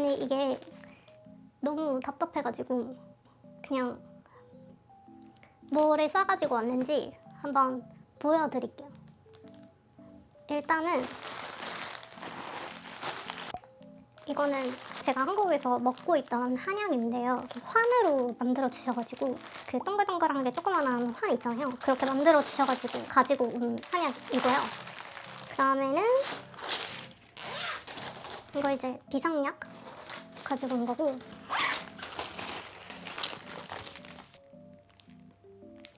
아니 이게 너무 답답해가지고 그냥 뭐를 싸가지고 왔는지 한번 보여드릴게요. 일단은 이거는 제가 한국에서 먹고 있던 한약인데요. 이렇게 환으로 만들어 주셔가지고 그 동글동글한 게 조그만한 환 있잖아요. 그렇게 만들어 주셔가지고 가지고 온 한약이고요. 그 다음에는 이거 이제 비상약 가지고 온 거고,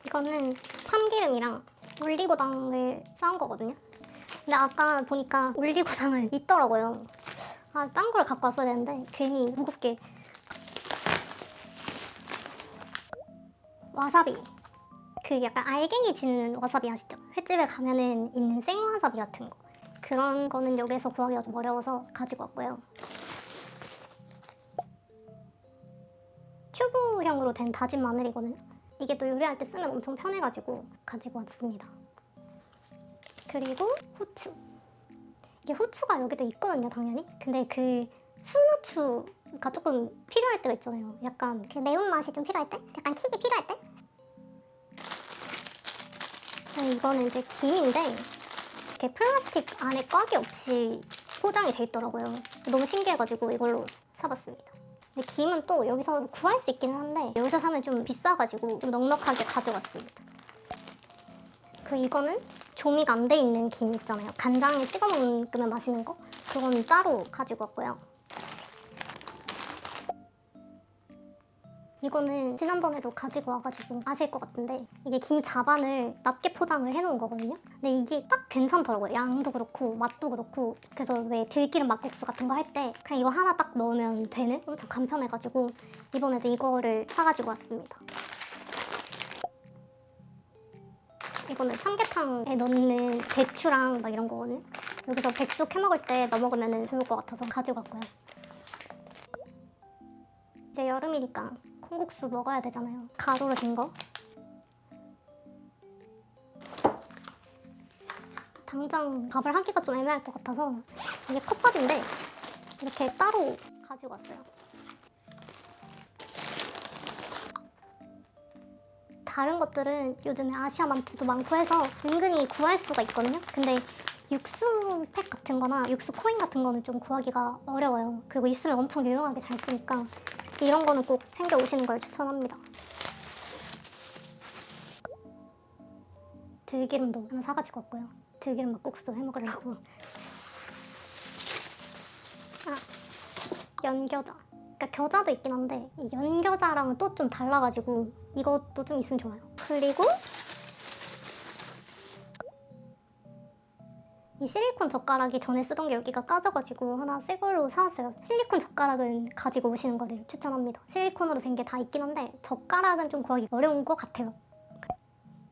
이거는 참기름이랑 올리고당을 쌓은 거거든요. 근데 아까 보니까 올리고당은 있더라고요. 아, 딴 걸 갖고 왔어야 되는데 괜히 무겁게. 와사비. 그 약간 알갱이 짓는 와사비 아시죠? 횟집에 가면은 있는 생와사비 같은 거. 그런 거는 여기서 구하기가 좀 어려워서 가지고 왔고요. 튜브형으로 된 다진 마늘이거든요. 이게 또 요리할 때 쓰면 엄청 편해가지고 가지고 왔습니다. 그리고 후추. 이게 후추가 여기도 있거든요, 당연히. 근데 그 순후추가 조금 필요할 때가 있잖아요. 약간 그 매운맛이 좀 필요할 때? 약간 킥이 필요할 때? 이거는 이제 김인데 이렇게 플라스틱 안에 꽉이 없이 포장이 돼 있더라고요. 너무 신기해가지고 이걸로 사봤습니다. 근데 김은 또 여기서 구할 수 있기는 한데 여기서 사면 좀 비싸가지고 좀 넉넉하게 가져왔습니다. 그리고 이거는 조미가 안 돼 있는 김 있잖아요. 간장에 찍어 먹으면 맛있는 거? 그건 따로 가지고 왔고요. 이거는 지난번에도 가지고 와가지고 아실 것 같은데 이게 김 자반을 낱개 포장을 해놓은 거거든요. 근데 이게 딱 괜찮더라고요. 양도 그렇고 맛도 그렇고. 그래서 왜 들기름 막국수 같은 거 할 때 그냥 이거 하나 딱 넣으면 되는? 엄청 간편해가지고 이번에도 이거를 사가지고 왔습니다. 이거는 삼계탕에 넣는 대추랑 막 이런 거거든요. 여기서 백숙 해 먹을 때 넣어 먹으면 좋을 것 같아서 가지고 왔고요. 이제 여름이니까 콩국수 먹어야 되잖아요. 가루로 된 거. 당장 밥을 하기가 좀 애매할 것 같아서 이게 컵밥인데 이렇게 따로 가지고 왔어요. 다른 것들은 요즘에 아시아마트도 많고 해서 은근히 구할 수가 있거든요. 근데 육수팩 같은 거나 육수 코인 같은 거는 좀 구하기가 어려워요. 그리고 있으면 엄청 유용하게 잘 쓰니까 이런 거는 꼭 챙겨 오시는 걸 추천합니다. 들기름도 하나 사가지고 왔고요. 들기름 막국수 해 먹으려고. 연겨자. 그러니까 겨자도 있긴 한데 이 연겨자랑은 또 좀 달라가지고 이것도 좀 있으면 좋아요. 그리고 이 실리콘 젓가락이 전에 쓰던 게 여기가 까져가지고 하나 새 걸로 사왔어요. 실리콘 젓가락은 가지고 오시는 거를 추천합니다. 실리콘으로 된 게 다 있긴 한데 젓가락은 좀 구하기 어려운 것 같아요.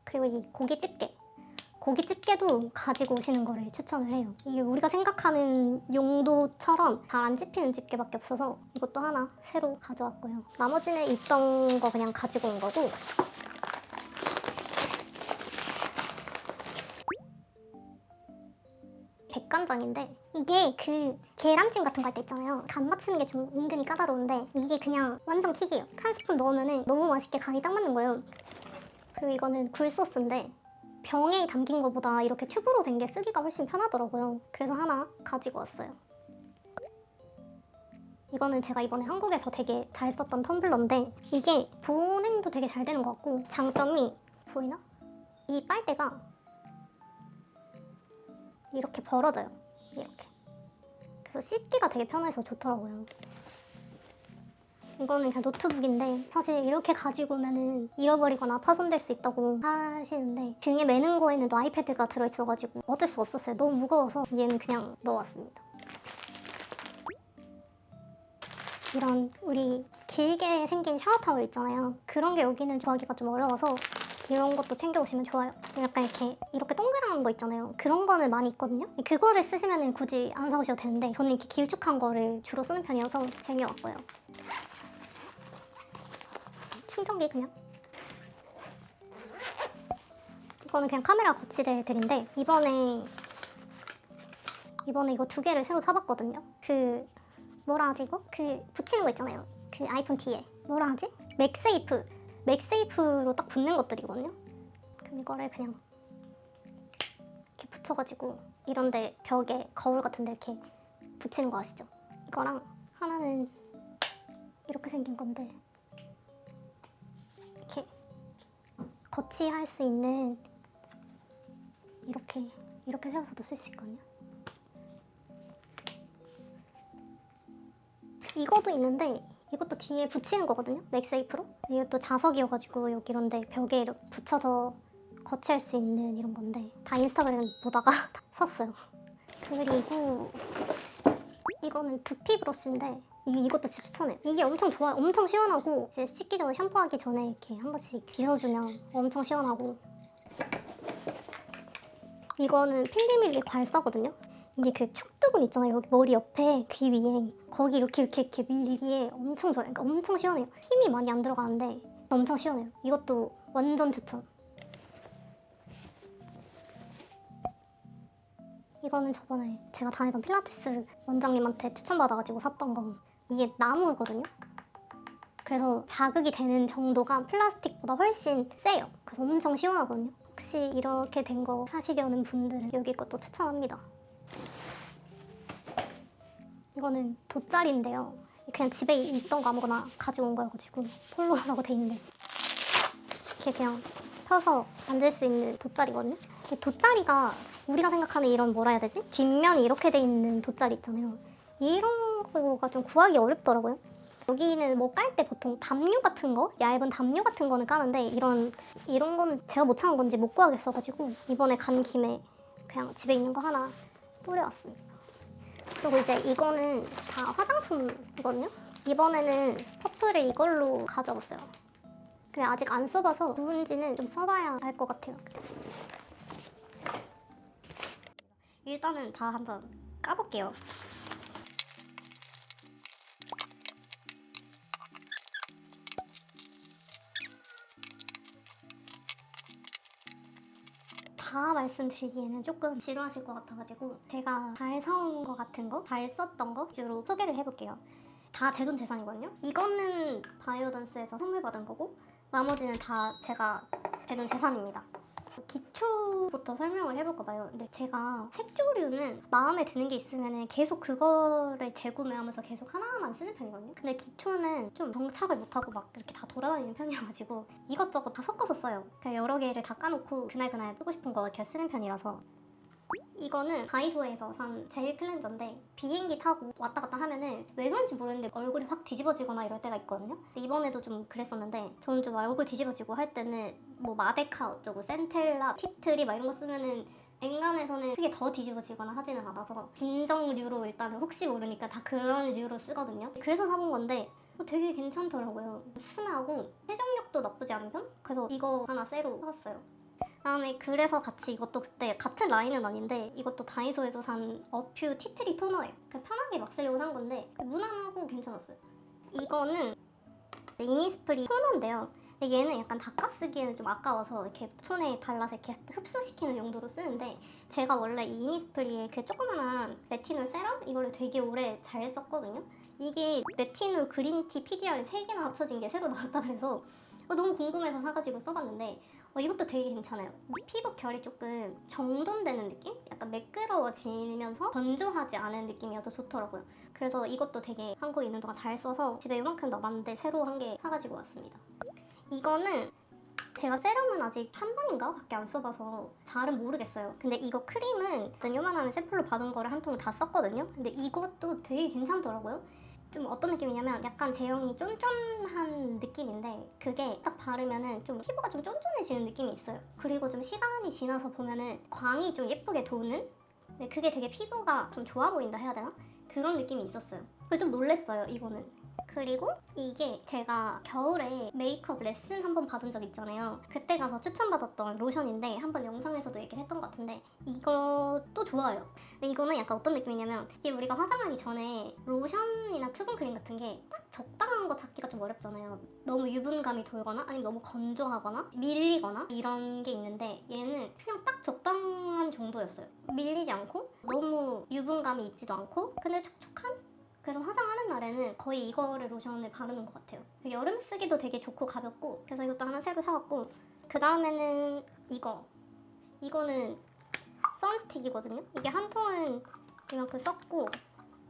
그리고 이 고기 집게. 고기 집게도 가지고 오시는 거를 추천을 해요. 이게 우리가 생각하는 용도처럼 잘 안 집히는 집게밖에 없어서 이것도 하나 새로 가져왔고요. 나머지는 있던 거 그냥 가지고 온 거고, 백간장인데 이게 그 계란찜 같은 거 할 때 있잖아요. 간 맞추는 게 좀 은근히 까다로운데 이게 그냥 완전 킥이에요. 한 스푼 넣으면 너무 맛있게 간이 딱 맞는 거예요. 그리고 이거는 굴소스인데 병에 담긴 거보다 이렇게 튜브로 된 게 쓰기가 훨씬 편하더라고요. 그래서 하나 가지고 왔어요. 이거는 제가 이번에 한국에서 되게 잘 썼던 텀블러인데 이게 보냉도 되게 잘 되는 것 같고 장점이 보이나? 이 빨대가 이렇게 벌어져요. 이렇게. 그래서 씻기가 되게 편해서 좋더라고요. 이거는 그냥 노트북인데 사실 이렇게 가지고 오면은 잃어버리거나 파손될 수 있다고 하시는데 등에 매는 거에는 또 아이패드가 들어있어가지고 어쩔 수가 없었어요. 너무 무거워서 얘는 그냥 넣어왔습니다. 이런 우리 길게 생긴 샤워 타월 있잖아요. 그런 게 여기는 구하기가 좀 어려워서 이런 것도 챙겨오시면 좋아요. 약간 이렇게 동그란 거 있잖아요. 그런 거는 많이 있거든요. 그거를 쓰시면 굳이 안 사오셔도 되는데 저는 이렇게 길쭉한 거를 주로 쓰는 편이어서 챙겨왔고요. 충전기 그냥. 이거는 그냥 카메라 거치대들인데 이번에 이거 두 개를 새로 사봤거든요. 그 뭐라 하지 이거? 그 붙이는 거 있잖아요. 그 아이폰 뒤에 뭐라 하지? 맥세이프로 딱 붙는 것들이거든요. 그럼 이거를 그냥 이렇게 붙여가지고 이런데 벽에 거울 같은데 이렇게 붙이는 거 아시죠? 이거랑 하나는 이렇게 생긴 건데 이렇게 거치할 수 있는 이렇게 세워서도 쓸 수 있거든요. 이것도 있는데 이것도 뒤에 붙이는 거거든요. 맥세이프로. 이것도 자석이어가지고 여기 이런데 벽에 이렇게 붙여서 거치할 수 있는 이런 건데 다 인스타그램 보다가 샀어요. 그리고 이거는 두피 브러쉬인데 이것도 진짜 추천해요. 이게 엄청 좋아요. 엄청 시원하고 이제 씻기 전에 샴푸하기 전에 이렇게 한 번씩 빗어주면 엄청 시원하고 이거는 필리밀리 괄사거든요. 이게 그 축두근 있잖아요. 여기 머리 옆에 귀 위에 거기 이렇게 밀기에 엄청 좋아요. 그러니까 엄청 시원해요. 힘이 많이 안 들어가는데 엄청 시원해요. 이것도 완전 추천. 이거는 저번에 제가 다니던 필라테스 원장님한테 추천받아가지고 샀던 거. 이게 나무거든요. 그래서 자극이 되는 정도가 플라스틱보다 훨씬 세요. 그래서 엄청 시원하거든요. 혹시 이렇게 된 거 사시려는 분들은 여기 것도 추천합니다. 이거는 돗자리인데요. 그냥 집에 있던 거 아무거나 가져온 거여가지고 폴로라고 돼 있는데 이렇게 그냥 펴서 앉을 수 있는 돗자리거든요. 이 돗자리가 우리가 생각하는 이런 뭐라 해야 되지? 뒷면이 이렇게 돼 있는 돗자리 있잖아요. 이런 거가 좀 구하기 어렵더라고요. 여기는 뭐 깔 때 보통 담요 같은 거? 얇은 담요 같은 거는 까는데 이런 거는 제가 못 찾은 건지 못 구하겠어가지고 이번에 간 김에 그냥 집에 있는 거 하나 뿌려왔습니다. 그리고 이제 이거는 다 화장품이거든요. 이번에는 퍼플을 이걸로 가져왔어요. 그냥 아직 안 써봐서 누군지는 좀 써봐야 알 것 같아요. 일단은 다 한번 까볼게요. 다 말씀드리기에는 조금 지루하실 것 같아가지고 제가 잘 사온 거 같은 거, 잘 썼던 거 위주로 소개를 해볼게요. 다 제 돈 재산이거든요. 이거는 바이오던스에서 선물 받은 거고 나머지는 다 제가 제 돈 재산입니다. 기초부터 설명을 해볼까 봐요. 근데 제가 색조류는 마음에 드는 게 있으면 계속 그거를 재구매하면서 계속 하나만 쓰는 편이거든요. 근데 기초는 좀 정착을 못하고 막 이렇게 다 돌아다니는 편이어가지고 이것저것 다 섞어서 써요. 그냥 여러 개를 다 까놓고 그날 쓰고 싶은 거 이렇게 쓰는 편이라서. 이거는 다이소에서 산 제일 클렌저인데 비행기 타고 왔다 갔다 하면은 왜 그런지 모르겠는데 얼굴이 확 뒤집어지거나 이럴 때가 있거든요. 이번에도 좀 그랬었는데 저는 좀 얼굴 뒤집어지고 할 때는 뭐 마데카 어쩌고 센텔라 티트리 막 이런 거 쓰면은 엔간에서는 크게 더 뒤집어지거나 하지는 않아서 진정류로 일단은 혹시 모르니까 다 그런 류로 쓰거든요. 그래서 사본 건데 되게 괜찮더라고요. 순하고 세정력도 나쁘지 않은 편? 그래서 이거 하나 새로 샀어요. 다음에 그래서 같이 이것도 그때 같은 라인은 아닌데 이것도 다이소에서 산 어퓨 티트리 토너예요. 그냥 편하게 막 쓰려고 산 건데 무난하고 괜찮았어요. 이거는 이니스프리 토너인데요. 근데 얘는 약간 닦아쓰기에는 좀 아까워서 이렇게 손에 발라서 이렇게 흡수시키는 용도로 쓰는데 제가 원래 이 이니스프리의 그 조그만한 레티놀 세럼? 이거를 되게 오래 잘 썼거든요. 이게 레티놀 그린티 PDR 3개나 합쳐진 게 새로 나왔다 그래서 너무 궁금해서 사가지고 써봤는데 이것도 되게 괜찮아요. 피부 결이 조금 정돈되는 느낌? 약간 매끄러워지면서 건조하지 않은 느낌이어서 좋더라고요. 그래서 이것도 되게 한국에 있는 동안 잘 써서 집에 이만큼 남았는데 새로 한 개 사가지고 왔습니다. 이거는 제가 세럼은 아직 한 번인가 밖에 안 써봐서 잘은 모르겠어요. 근데 이거 크림은 일단 요만한 샘플로 받은 거를 한 통을 다 썼거든요. 근데 이것도 되게 괜찮더라고요. 좀 어떤 느낌이냐면 약간 제형이 쫀쫀한 느낌인데 그게 딱 바르면은 좀 피부가 좀 쫀쫀해지는 느낌이 있어요. 그리고 좀 시간이 지나서 보면은 광이 좀 예쁘게 도는? 근데 그게 되게 피부가 좀 좋아 보인다 해야 되나? 그런 느낌이 있었어요. 그래서 좀 놀랬어요, 이거는. 그리고 이게 제가 겨울에 메이크업 레슨 한번 받은 적 있잖아요. 그때 가서 추천받았던 로션인데 한번 영상에서도 얘기를 했던 것 같은데 이것도 좋아요. 근데 이거는 약간 어떤 느낌이냐면 이게 우리가 화장하기 전에 로션이나 수분크림 같은 게 딱 적당한 거 찾기가 좀 어렵잖아요. 너무 유분감이 돌거나 아니면 너무 건조하거나 밀리거나 이런 게 있는데 얘는 그냥 딱 적당한 정도였어요. 밀리지 않고 너무 유분감이 있지도 않고 근데 촉촉한? 그래서 화장하는 날에는 거의 이거를 로션을 바르는 것 같아요. 여름에 쓰기도 되게 좋고 가볍고, 그래서 이것도 하나 새로 사왔고, 그 다음에는 이거는 선스틱이거든요. 이게 한 통은 이만큼 썼고,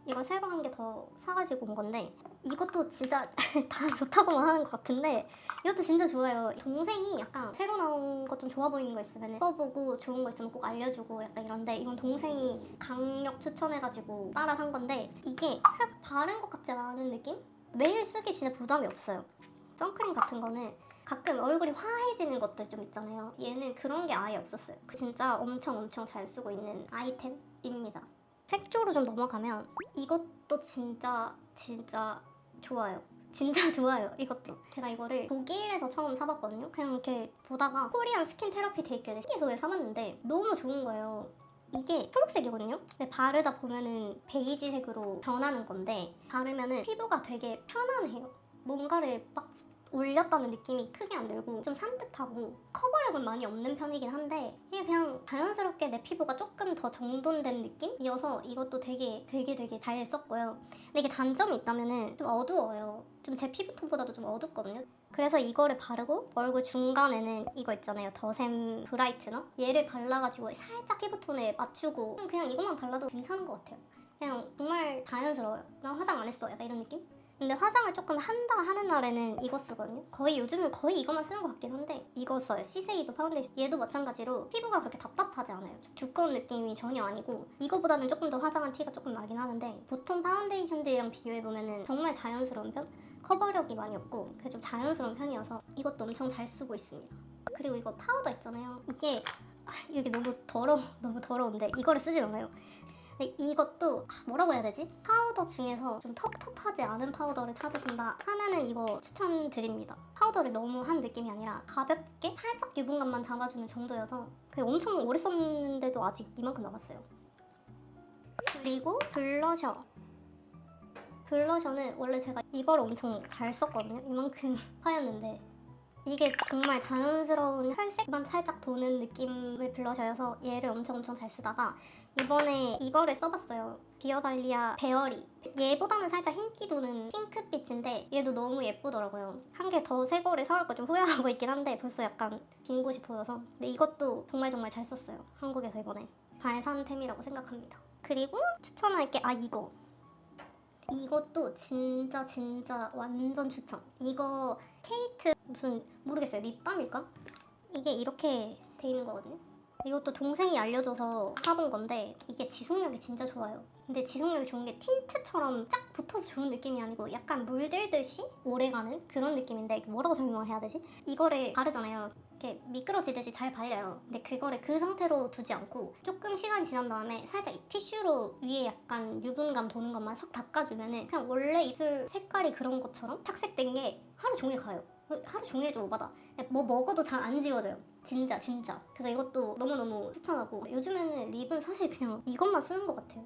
이거 새로 한 개 더 사가지고 온 건데, 이것도 진짜 다 좋다고만 하는 것 같은데 이것도 진짜 좋아요. 동생이 약간 새로 나온 거 좀 좋아 보이는 거 있으면 써보고 좋은 거 있으면 꼭 알려주고 약간 이런데, 이건 동생이 강력 추천해가지고 따라 산 건데, 이게 싹 바른 것 같지 않은 느낌? 매일 쓰기 진짜 부담이 없어요. 선크림 같은 거는 가끔 얼굴이 화해지는 것들 좀 있잖아요. 얘는 그런 게 아예 없었어요. 진짜 엄청 잘 쓰고 있는 아이템입니다. 색조로 좀 넘어가면 이것도 진짜 좋아요. 진짜 좋아요. 이것도 제가 이거를 독일에서 처음 사봤거든요. 그냥 이렇게 보다가 코리안 스킨 테라피 데이크에 신기해서 사봤는데 너무 좋은 거예요. 이게 초록색이거든요. 근데 바르다 보면은 베이지색으로 변하는 건데, 바르면은 피부가 되게 편안해요. 뭔가를 막 올렸다는 느낌이 크게 안 들고 좀 산뜻하고, 커버력은 많이 없는 편이긴 한데 이게 그냥 자연스럽게 내 피부가 조금 더 정돈된 느낌이어서 이것도 되게 잘 썼고요. 근데 이게 단점이 있다면은 좀 어두워요. 좀 제 피부톤보다도 좀 어둡거든요. 그래서 이거를 바르고 얼굴 중간에는 이거 있잖아요, 더샘 브라이트너, 얘를 발라가지고 살짝 피부톤에 맞추고 그냥 이것만 발라도 괜찮은 것 같아요. 그냥 정말 자연스러워요. 난 화장 안 했어 약간 이런 느낌? 근데 화장을 조금 한다 하는 날에는 이거 쓰거든요. 요즘은 거의 이것만 쓰는 것 같긴 한데 이거 써요. 시세이도 파운데이션. 얘도 마찬가지로 피부가 그렇게 답답하지 않아요. 좀 두꺼운 느낌이 전혀 아니고, 이거보다는 조금 더 화장한 티가 조금 나긴 하는데, 보통 파운데이션들이랑 비교해보면은 정말 자연스러운 편? 커버력이 많이 없고 그게 좀 자연스러운 편이어서 이것도 엄청 잘 쓰고 있습니다. 그리고 이거 파우더 있잖아요. 이게 너무 더러운데 이거를 쓰진 않아요. 근데 이것도 뭐라고 해야 되지? 파우더 중에서 좀 텁텁하지 않은 파우더를 찾으신다 하면은 이거 추천드립니다. 파우더를 너무 한 느낌이 아니라 가볍게 살짝 유분감만 잡아주는 정도여서 그게 엄청 오래 썼는데도 아직 이만큼 남았어요. 그리고 블러셔는 원래 제가 이걸 엄청 잘 썼거든요. 이만큼 하였는데 이게 정말 자연스러운 혈색만 살짝 도는 느낌의 블러셔여서 얘를 엄청 잘 쓰다가 이번에 이거를 써봤어요. 디어달리아 베어리. 얘보다는 살짝 흰기 도는 핑크빛인데 얘도 너무 예쁘더라고요. 한 개 더 새 거를 사올 거 좀 후회하고 있긴 한데 벌써 약간 빈 곳이 보여서. 근데 이것도 정말 잘 썼어요. 한국에서 이번에 잘 산 템이라고 생각합니다. 그리고 추천할 게 이것도 진짜 완전 추천. 이거 케이트 무슨 모르겠어요. 립밤일까? 이게 이렇게 돼 있는 거거든요. 이것도 동생이 알려줘서 사본 건데 이게 지속력이 진짜 좋아요. 근데 지속력이 좋은 게 틴트처럼 쫙 붙어서 좋은 느낌이 아니고 약간 물들듯이 오래가는 그런 느낌인데, 뭐라고 설명을 해야 되지? 이거를 바르잖아요. 이렇게 미끄러지듯이 잘 발려요. 근데 그거를 그 상태로 두지 않고 조금 시간이 지난 다음에 살짝 티슈로 위에 약간 유분감 도는 것만 싹 닦아주면은 그냥 원래 입술 색깔이 그런 것처럼 착색된 게 하루 종일 가요. 하루 종일 좀 오바다. 뭐 먹어도 잘 안 지워져요. 진짜. 그래서 이것도 너무 추천하고, 요즘에는 립은 사실 그냥 이것만 쓰는 것 같아요.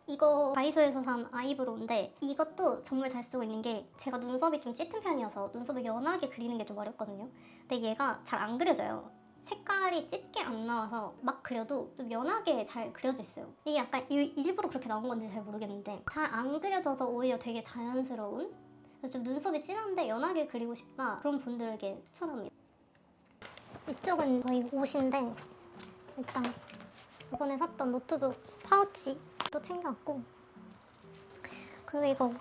이거 다이소에서 산 아이브로우인데 이것도 정말 잘 쓰고 있는 게, 제가 눈썹이 좀 짙은 편이어서 눈썹을 연하게 그리는 게 좀 어렵거든요. 근데 얘가 잘 안 그려져요. 색깔이 짙게 안 나와서 막 그려도 좀 연하게 잘 그려져 있어요. 이게 약간 일부러 그렇게 나온 건지 잘 모르겠는데 잘 안 그려져서 오히려 되게 자연스러운, 그래서 좀 눈썹이 진한데 연하게 그리고 싶다 그런 분들에게 추천합니다. 이쪽은 저희 옷인데, 일단 이번에 샀던 노트북 파우치 또 챙겨왔고, 그리고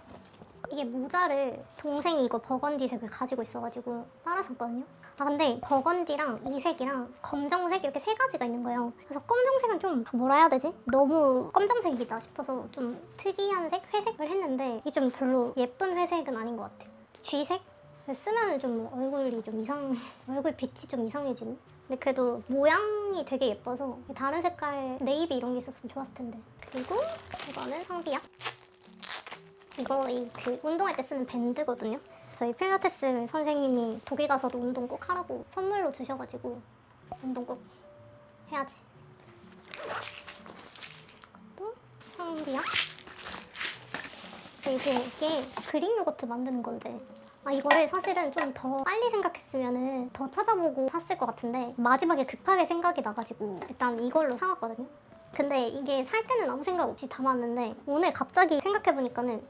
이게 모자를 동생이 이거 버건디색을 가지고 있어가지고 따라 샀거든요. 근데 버건디랑 이 색이랑 검정색 이렇게 세 가지가 있는 거예요. 그래서 검정색은 좀 뭐라 해야 되지? 너무 검정색이다 싶어서 좀 특이한 색, 회색을 했는데 이게 좀 별로 예쁜 회색은 아닌 것 같아요. 쥐색? 쓰면 좀 얼굴이 좀 얼굴 빛이 좀 이상해지는? 근데 그래도 모양이 되게 예뻐서 다른 색깔 네이비 이런 게 있었으면 좋았을 텐데. 그리고 이거는 상비약. 이거 그 운동할 때 쓰는 밴드거든요. 저희 필라테스 선생님이 독일 가서도 운동 꼭 하라고 선물로 주셔가지고 운동 꼭 해야지. 또 상비약. 이게 그릭 요거트 만드는 건데, 이거를 사실은 좀 더 빨리 생각했으면 더 찾아보고 샀을 것 같은데 마지막에 급하게 생각이 나가지고 일단 이걸로 사왔거든요. 근데 이게 살 때는 아무 생각 없이 담았는데 오늘 갑자기 생각해보니까는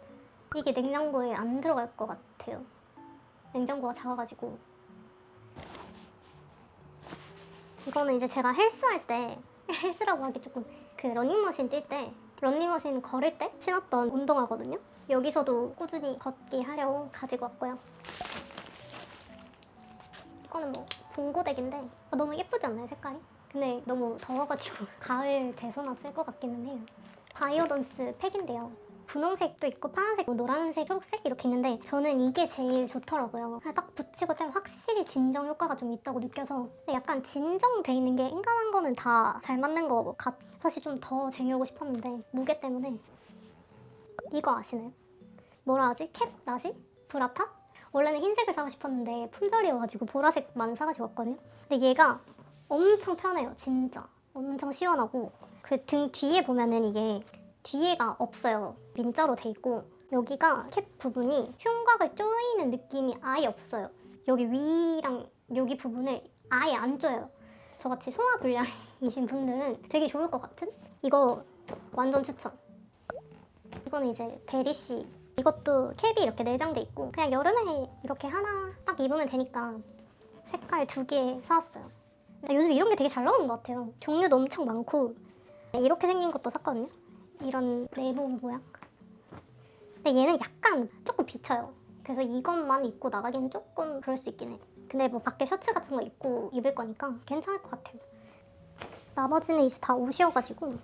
이게 냉장고에 안 들어갈 것 같아요. 냉장고가 작아가지고. 이거는 이제 제가 헬스할 때 헬스라고 하기 조금 그 러닝머신 뛸 때 러닝머신 걸을 때 신었던 운동화거든요. 여기서도 꾸준히 걷기 하려고 가지고 왔고요. 이거는 뭐 봉고덱인데 너무 예쁘지 않나요, 색깔이? 근데 너무 더워가지고 가을 돼서나 쓸 것 같기는 해요. 바이오던스 팩인데요. 분홍색도 있고 파란색, 노란색, 초록색 이렇게 있는데 저는 이게 제일 좋더라고요. 그냥 딱 붙이고 떼면 확실히 진정 효과가 좀 있다고 느껴서. 근데 약간 진정돼 있는 게 인간한 거는 다 잘 맞는 거 같. 사실 좀 더 쟁여오고 싶었는데 무게 때문에. 이거 아시나요? 뭐라 하지? 캡 나시? 브라탑? 원래는 흰색을 사고 싶었는데 품절이어가지고 보라색만 사가지고 왔거든요. 근데 얘가 엄청 편해요, 진짜. 엄청 시원하고 그 등 뒤에 보면은 이게 뒤에가 없어요. 민자로 돼 있고 여기가 캡 부분이 흉곽을 조이는 느낌이 아예 없어요. 여기 위랑 여기 부분을 아예 안 조여요. 저같이 소화불량이신 분들은 되게 좋을 것 같은? 이거 완전 추천. 이거는 이제 베리씨. 이것도 캡이 이렇게 내장돼 있고 그냥 여름에 이렇게 하나 딱 입으면 되니까 색깔 2개 사왔어요. 근데 요즘 이런 게 되게 잘 나오는 것 같아요. 종류도 엄청 많고 이렇게 생긴 것도 샀거든요. 이런 네모 모양. 근데 얘는 약간 조금 비쳐요. 그래서 이것만 입고 나가기는 조금 그럴 수 있긴 해. 근데 뭐 밖에 셔츠 같은 거 입고 입을 거니까 괜찮을 것 같아요. 나머지는 이제 다 옷이어가지고